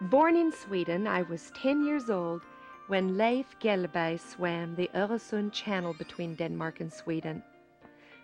Born in Sweden, I was 10 years old when Leif Gelberg swam the Öresund Channel between Denmark and Sweden.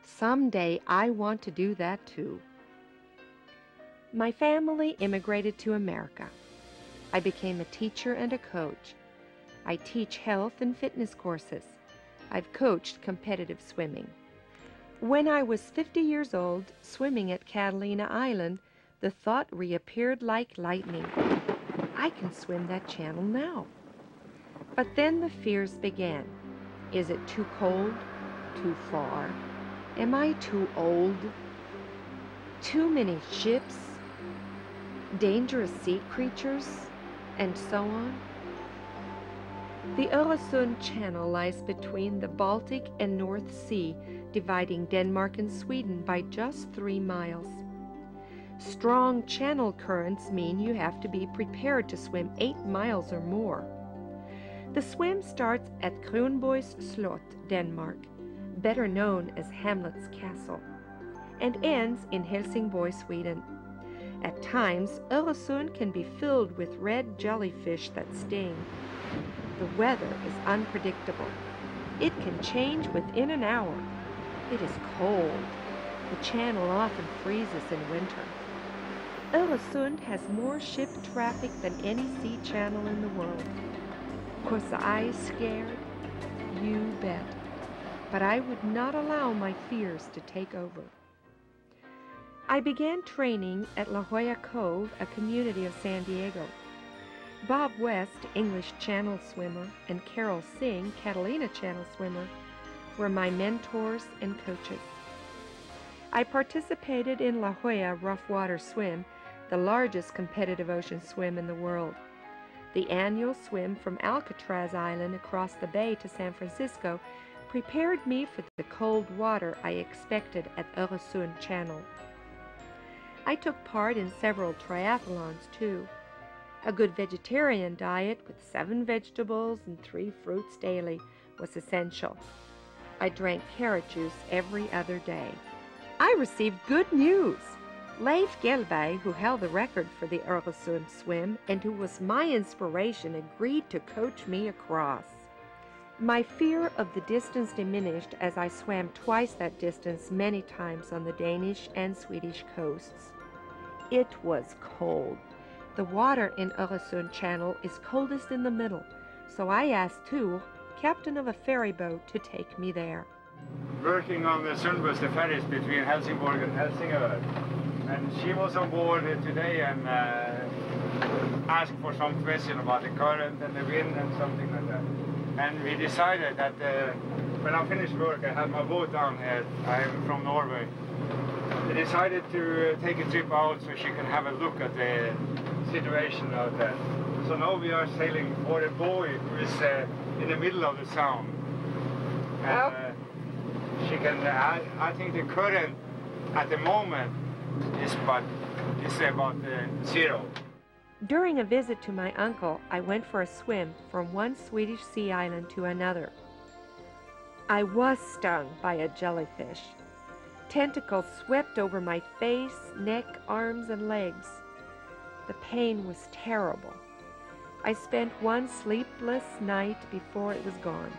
Someday I want to do that too. My family immigrated to America. I became a teacher and a coach. I teach health and fitness courses. I've coached competitive swimming. When I was 50 years old, swimming at Catalina Island, the thought reappeared like lightning. I can swim that channel now. But then the fears began. Is it too cold? Too far? Am I too old? Too many ships? Dangerous sea creatures? And so on? The Öresund Channel lies between the Baltic and North Sea, dividing Denmark and Sweden by just 3 miles. Strong channel currents mean you have to be prepared to swim 8 miles or more. The swim starts at Kronborgs Slot, Denmark, better known as Hamlet's Castle, and ends in Helsingborg, Sweden. At times, Öresund can be filled with red jellyfish that sting. The weather is unpredictable. It can change within an hour. It is cold. The channel often freezes in winter. Öresund has more ship traffic than any sea channel in the world. Was I scared? You bet. But I would not allow my fears to take over. I began training at La Jolla Cove, a community of San Diego. Bob West, English Channel swimmer, and Carol Singh, Catalina Channel swimmer, were my mentors and coaches. I participated in La Jolla Rough Water Swim, the largest competitive ocean swim in the world. The annual swim from Alcatraz Island across the bay to San Francisco prepared me for the cold water I expected at Öresund Channel. I took part in several triathlons too. A good vegetarian diet with 7 vegetables and 3 fruits daily was essential. I drank carrot juice every other day. I received good news. Leif Gelberg, who held the record for the Öresund swim and who was my inspiration, agreed to coach me across. My fear of the distance diminished as I swam twice that distance many times on the Danish and Swedish coasts. It was cold. The water in Öresund Channel is coldest in the middle, so I asked Tur, captain of a ferry boat, to take me there. Working on the Sundbus, the ferries between Helsingborg and Helsingør. And she was on board today and asked for some question about the current and the wind and something like that. And we decided that when I finished work, I had my boat down here. I'm from Norway. We decided to take a trip out so she can have a look at the situation out there. So now we are sailing for a buoy who is in the middle of the sound. And she can, I think the current at the moment is about 0. During a visit to my uncle, I went for a swim from one Swedish sea island to another. I was stung by a jellyfish. Tentacles swept over my face, neck, arms, and legs. The pain was terrible. I spent one sleepless night before it was gone.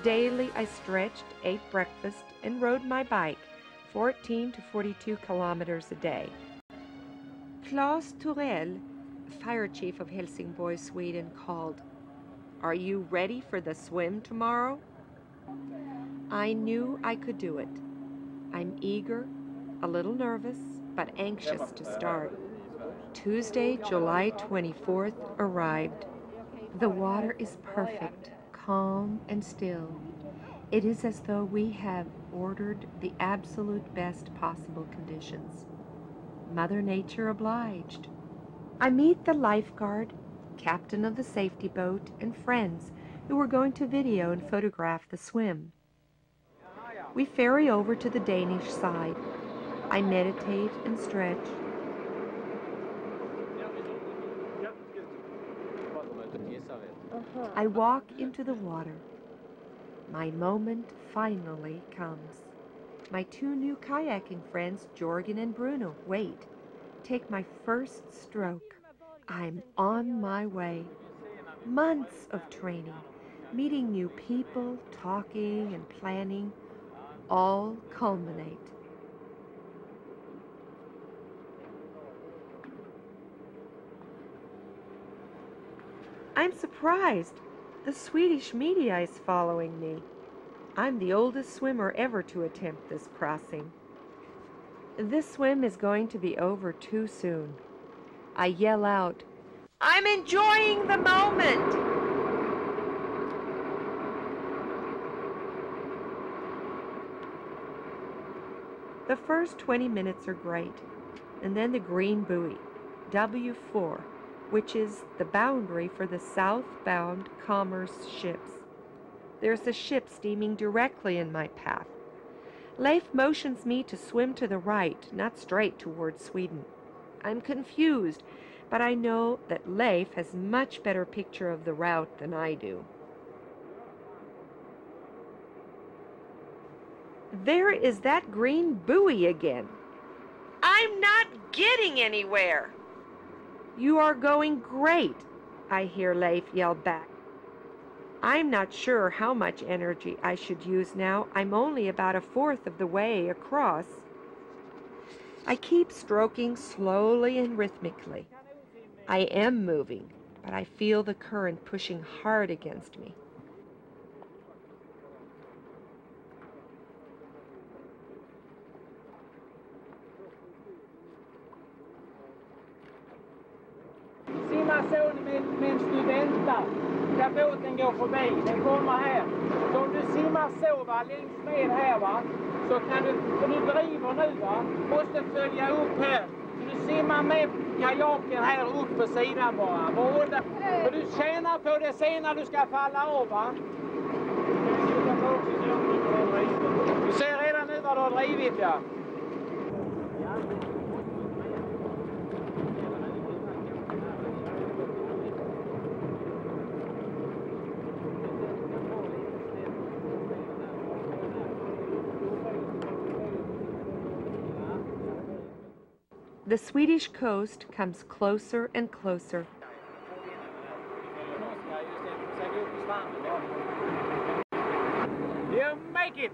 Daily I stretched, ate breakfast, and rode my bike 14 to 42 kilometers a day. Claes Torell, fire chief of Helsingborg, Sweden, called. "Are you ready for the swim tomorrow?" I knew I could do it. I'm eager, a little nervous, but anxious to start. Tuesday, July 24th arrived. The water is perfect, calm and still. It is as though we have ordered the absolute best possible conditions. Mother Nature obliged. I meet the lifeguard, captain of the safety boat, and friends who are going to video and photograph the swim. We ferry over to the Danish side. I meditate and stretch. I walk into the water. My moment finally comes. My 2 new kayaking friends, Jorgen and Bruno, wait. Take my first stroke. I'm on my way. Months of training, meeting new people, talking and planning, all culminate. I'm surprised. The Swedish media is following me. I'm the oldest swimmer ever to attempt this crossing. This swim is going to be over too soon. I yell out, "I'm enjoying the moment!" The first 20 minutes are great, and then the green buoy, W4, which is the boundary for the southbound commerce ships. There's a ship steaming directly in my path. Leif motions me to swim to the right, not straight towards Sweden. I'm confused, but I know that Leif has much better picture of the route than I do. There is that green buoy again. I'm not getting anywhere. You are going great, I hear Leif yell back. I'm not sure how much energy I should use now. I'm only about a fourth of the way across. I keep stroking slowly and rhythmically. I am moving, but I feel the current pushing hard against me. Simma så medan du väntar. Där båten går förbi, den kommer här. Så om du simmar så va, längs med här va, så kan du, för du driver nu va, måste följa upp här. Så du simmar med kajaken här upp på sidan bara. För du tjänar på det sen när du ska falla av va. Du ser redan nu vad du har drivit ja. The Swedish coast comes closer and closer. You make it!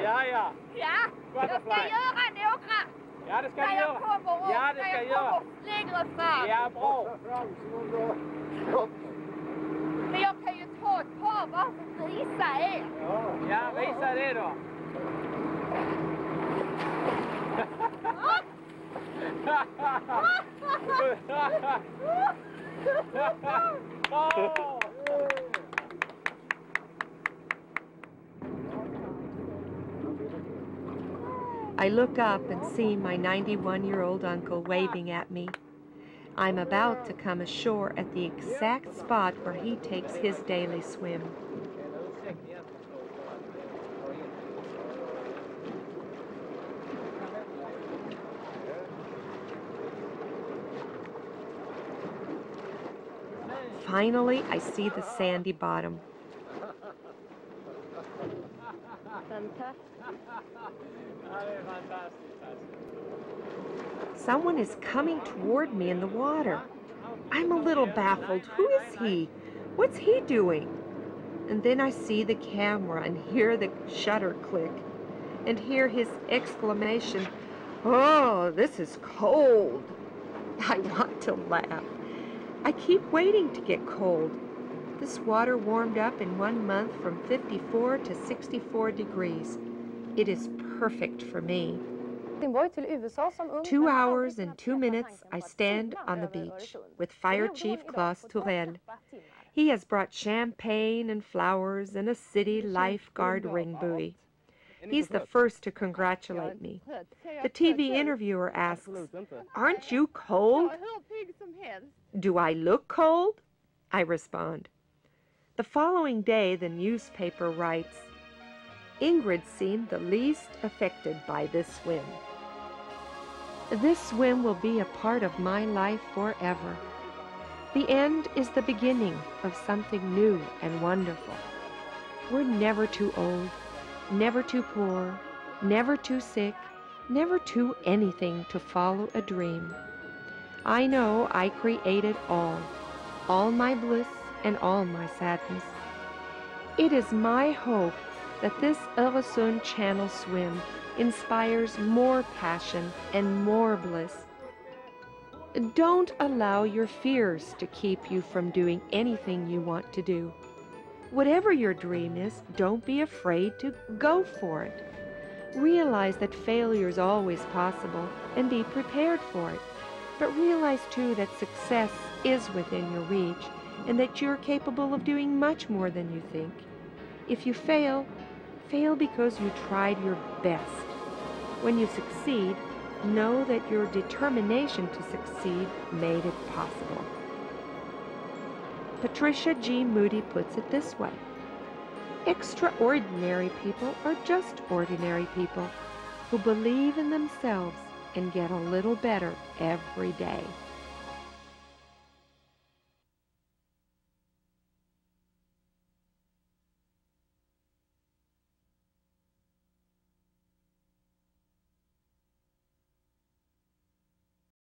Ja, ja. Ja, jag ska göra några. Ja, det ska När du jag göra. kommer upp, Ja, det när ska jag jag göra. kommer längre fram. Ja, bra. Men jag kan ju ta ett par bara för att visa er. Ja, visa det då. I look up and see my 91-year-old uncle waving at me. I'm about to come ashore at the exact spot where he takes his daily swim. Finally, I see the sandy bottom. Someone is coming toward me in the water. I'm a little baffled. Who is he? What's he doing? And then I see the camera and hear the shutter click and hear his exclamation, "Oh, this is cold." I want to laugh. I keep waiting to get cold. This water warmed up in 1 month from 54 to 64 degrees. It is perfect for me. 2 hours and 2 minutes I stand on the beach with Fire Chief Claes Turell. He has brought champagne and flowers and a city lifeguard ring buoy. He's the first to congratulate me. The TV interviewer asks, "Aren't you cold?" "Do I look cold?" I respond. The following day, the newspaper writes, "Ingrid seemed the least affected by this swim." This swim will be a part of my life forever. The end is the beginning of something new and wonderful. We're never too old, never too poor, never too sick, never do anything to follow a dream. I know I created all my bliss and all my sadness. It is my hope that this Öresund Channel swim inspires more passion and more bliss. Don't allow your fears to keep you from doing anything you want to do. Whatever your dream is, don't be afraid to go for it. Realize that failure is always possible and be prepared for it. But realize too that success is within your reach and that you're capable of doing much more than you think. If you fail, fail because you tried your best. When you succeed, know that your determination to succeed made it possible. Patricia G. Moody puts it this way: extraordinary people are just ordinary people who believe in themselves and get a little better every day.